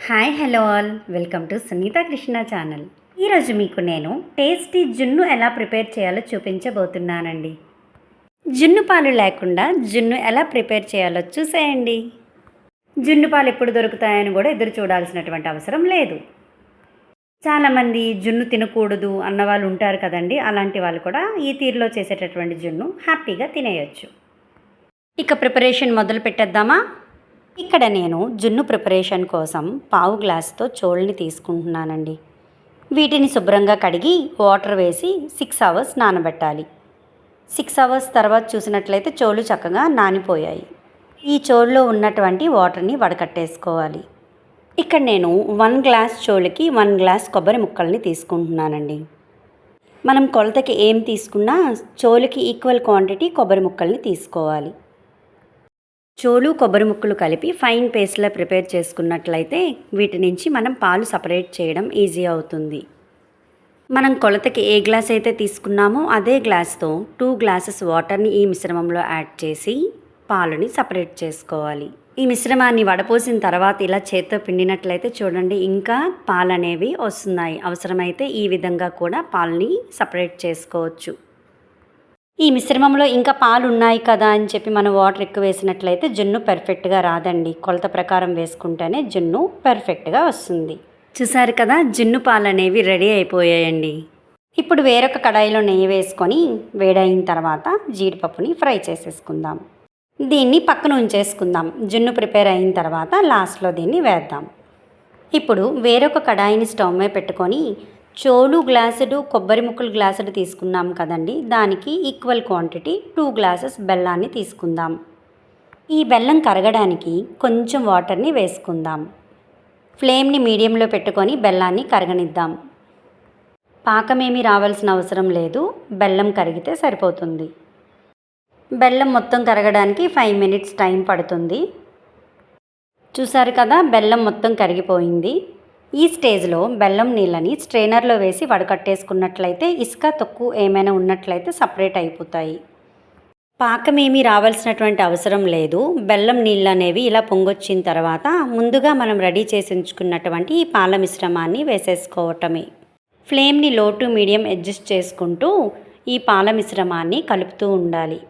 Hi hello all welcome to Sunita Krishna channel. ఈరోజు మీకు నేను టేస్టీ జున్ను ఎలా ప్రిపేర్ చేయాలో చూపించబోతున్నానండి. జున్ను పాలు లేకుండా జున్ను ఎలా ప్రిపేర్ చేయాలో చూసేయండి. జున్ను పాలు ఎప్పుడు దొరుకుతాయని కూడా ఎదురు చూడాల్సినటువంటి అవసరం లేదు. చాలామంది జున్ను తినకూడదు అన్న వాళ్ళు ఉంటారు కదండి. అలాంటి వాళ్ళు కూడా ఈ తీరులో చేసేటటువంటి జున్ను హ్యాపీగా తినేయచ్చు. ఇక ప్రిపరేషన్ మొదలు పెట్టేద్దామా? ఇక్కడ నేను జున్ను ప్రిపరేషన్ కోసం పావు గ్లాస్తో చోళ్ళని తీసుకుంటున్నానండి. వీటిని శుభ్రంగా కడిగి వాటర్ వేసి 6 అవర్స్ నానబెట్టాలి. 6 అవర్స్ తర్వాత చూసినట్లయితే చోళ్ళు చక్కగా నానిపోయాయి. ఈ చోళ్ళలో ఉన్నటువంటి వాటర్ని వడకట్టేసుకోవాలి. ఇక్కడ నేను 1 గ్లాస్ చోళ్ళకి 1 గ్లాస్ కొబ్బరి ముక్కల్ని తీసుకుంటున్నానండి. మనం కొలతకి ఏం తీసుకున్నా చోళ్ళకి ఈక్వల్ క్వాంటిటీ కొబ్బరి ముక్కల్ని తీసుకోవాలి. చోలు కొబ్బరి ముక్కలు కలిపి ఫైన్ పేస్ట్లా ప్రిపేర్ చేసుకున్నట్లయితే వీటి నుంచి మనం పాలు సపరేట్ చేయడం ఈజీ అవుతుంది. మనం కొలతకి ఏ గ్లాస్ అయితే తీసుకున్నామో అదే గ్లాస్తో 2 గ్లాసెస్ వాటర్ని ఈ మిశ్రమంలో యాడ్ చేసి పాలని సపరేట్ చేసుకోవాలి. ఈ మిశ్రమాన్ని వడపోసిన తర్వాత ఇలా చేత్తో పిండినట్లయితే చూడండి ఇంకా పాలు అనేవి వస్తున్నాయి. అవసరమైతే ఈ విధంగా కూడా పాలని సపరేట్ చేసుకోవచ్చు. ఈ మిశ్రమంలో ఇంకా పాలు ఉన్నాయి కదా అని చెప్పి మనం వాటర్ ఎక్కువ వేసినట్లయితే జున్ను పర్ఫెక్ట్గా రాదండి. కొలత ప్రకారం వేసుకుంటేనే జున్ను పర్ఫెక్ట్గా వస్తుంది. చూసారు కదా, జున్ను పాలు అనేవి రెడీ అయిపోయాయండి. ఇప్పుడు వేరొక కడాయిలో నెయ్యి వేసుకొని వేడైన తర్వాత జీడిపప్పుని ఫ్రై చేసేసుకుందాం. దీన్ని పక్కన ఉంచేసుకుందాం. జున్ను ప్రిపేర్ అయిన తర్వాత లాస్ట్లో దీన్ని వేద్దాం. ఇప్పుడు వేరొక కడాయిని స్టవ్ మీద పెట్టుకొని చోలు గ్లాసుడు కొబ్బరి ముక్కలు గ్లాసుడు తీసుకున్నాం కదండి, దానికి ఈక్వల్ క్వాంటిటీ 2 గ్లాసెస్ బెల్లాన్ని తీసుకుందాం. ఈ బెల్లం కరగడానికి కొంచెం వాటర్ని వేసుకుందాం. ఫ్లేమ్ని మీడియంలో పెట్టుకొని బెల్లాన్ని కరగనిద్దాం. పాకమేమీ రావాల్సిన అవసరం లేదు, బెల్లం కరిగితే సరిపోతుంది. బెల్లం మొత్తం కరగడానికి 5 మినిట్స్ టైం పడుతుంది. చూసారు కదా, బెల్లం మొత్తం కరిగిపోయింది. ఈ స్టేజ్లో బెల్లం నీళ్ళని స్ట్రైనర్లో వేసి వడకట్టేసుకున్నట్లయితే ఇసుక తక్కువ ఏమైనా ఉన్నట్లయితే సపరేట్ అయిపోతాయి. పాకమేమీ రావాల్సినటువంటి అవసరం లేదు. బెల్లం నీళ్ళు అనేవి ఇలా పొంగొచ్చిన తర్వాత ముందుగా మనం రెడీ చేసి ఉంచుకున్నటువంటి ఈ పాల మిశ్రమాన్ని వేసేసుకోవటమే. ఫ్లేమ్ని లో టు మీడియం అడ్జస్ట్ చేసుకుంటూ ఈ పాల మిశ్రమాన్ని కలుపుతూ ఉండాలి.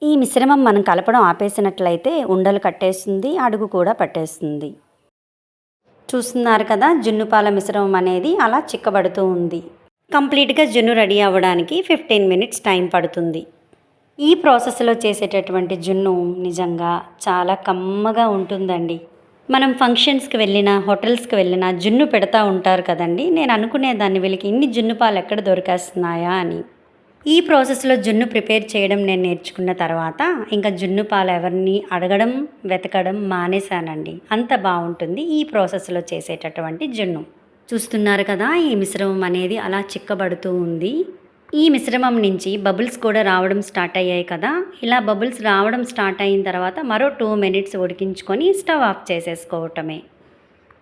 ఈ మిశ్రమం మనం కలపడం ఆపేసినట్లయితే ఉండలు కట్టేస్తుంది, అడుగు కూడా పట్టేస్తుంది. చూస్తున్నారు కదా, జున్ను పాల మిశ్రమం అనేది అలా చిక్కబడుతూ ఉంది. కంప్లీట్గా జున్ను రెడీ అవ్వడానికి 15 మినిట్స్ టైం పడుతుంది. ఈ ప్రాసెస్లో చేసేటటువంటి జున్ను నిజంగా చాలా కమ్మగా ఉంటుందండి. మనం ఫంక్షన్స్కి వెళ్ళినా హోటల్స్కి వెళ్ళినా జున్ను పెడతా ఉంటారు కదండి. నేను అనుకునేదాన్ని వీళ్ళకి ఇన్ని జున్ను పాలు ఎక్కడ దొరికేస్తున్నాయా అని. ఈ ప్రాసెస్లో జున్ను ప్రిపేర్ చేయడం నేను నేర్చుకున్న తర్వాత ఇంకా జున్ను పాలు ఎవరిని అడగడం వెతకడం మానేశానండి. అంత బాగుంటుంది ఈ ప్రాసెస్లో చేసేటటువంటి జున్ను. చూస్తున్నారు కదా, ఈ మిశ్రమం అనేది అలా చిక్కబడుతూ ఉంది. ఈ మిశ్రమం నుంచి బబుల్స్ కూడా రావడం స్టార్ట్ అయ్యాయి కదా. ఇలా బబుల్స్ రావడం స్టార్ట్ అయిన తర్వాత మరో 2 మినిట్స్ ఉడికించుకొని స్టవ్ ఆఫ్ చేసేసుకోవటమే.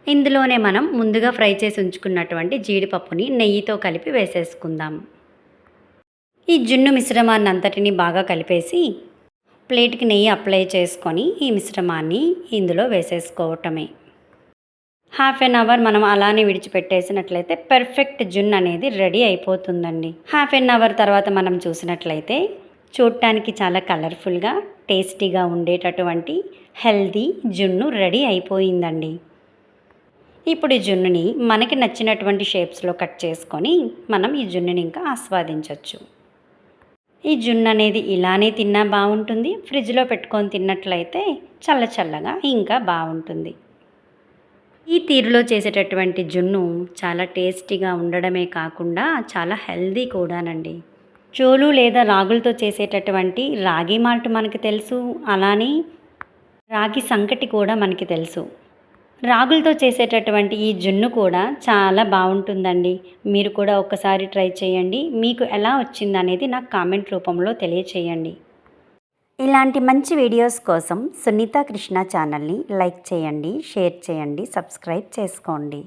ఇందులోనే మనం ముందుగా ఫ్రై చేసి ఉంచుకున్నటువంటి జీడిపప్పుని నెయ్యితో కలిపి వేసేసుకుందాం. ఈ జున్ను మిశ్రమాన్ని అంతటిని బాగా కలిపేసి ప్లేట్కి నెయ్యి అప్లై చేసుకొని ఈ మిశ్రమాన్ని ఇందులో వేసేసుకోవటమే. 1/2 అవర్ మనం అలానే విడిచిపెట్టేసినట్లయితే పర్ఫెక్ట్ జున్ను అనేది రెడీ అయిపోతుందండి. 1/2 అవర్ తర్వాత మనం చూసినట్లయితే చూడటానికి చాలా కలర్ఫుల్గా టేస్టీగా ఉండేటటువంటి హెల్దీ జున్ను రెడీ అయిపోయిందండి. ఇప్పుడు ఈ జున్నుని మనకి నచ్చినటువంటి షేప్స్లో కట్ చేసుకొని మనం ఈ జున్నుని ఇంకా ఆస్వాదించవచ్చు. ఈ జున్ను అనేది ఇలానే తిన్నా బాగుంటుంది, ఫ్రిడ్జ్లో పెట్టుకొని తిన్నట్లయితే చల్ల చల్లగా ఇంకా బాగుంటుంది. ఈ తీరులో చేసేటటువంటి జున్ను చాలా టేస్టీగా ఉండడమే కాకుండా చాలా హెల్దీ కూడానండి. చోలు లేదా రాగులతో చేసేటటువంటి రాగి మాల్ట్ మనకి తెలుసు, అలానే రాగి సంకటి కూడా మనకి తెలుసు. రాగులతో చేసేటటువంటి ఈ జున్ను కూడా చాలా బాగుంటుందండి. మీరు కూడా ఒక్కసారి ట్రై చేయండి. మీకు ఎలా వచ్చిందనేది నాకు కామెంట్ రూపంలో తెలియచేయండి. ఇలాంటి మంచి వీడియోస్ కోసం సునీత కృష్ణ ఛానల్ని లైక్ చేయండి, షేర్ చేయండి, సబ్స్క్రైబ్ చేసుకోండి.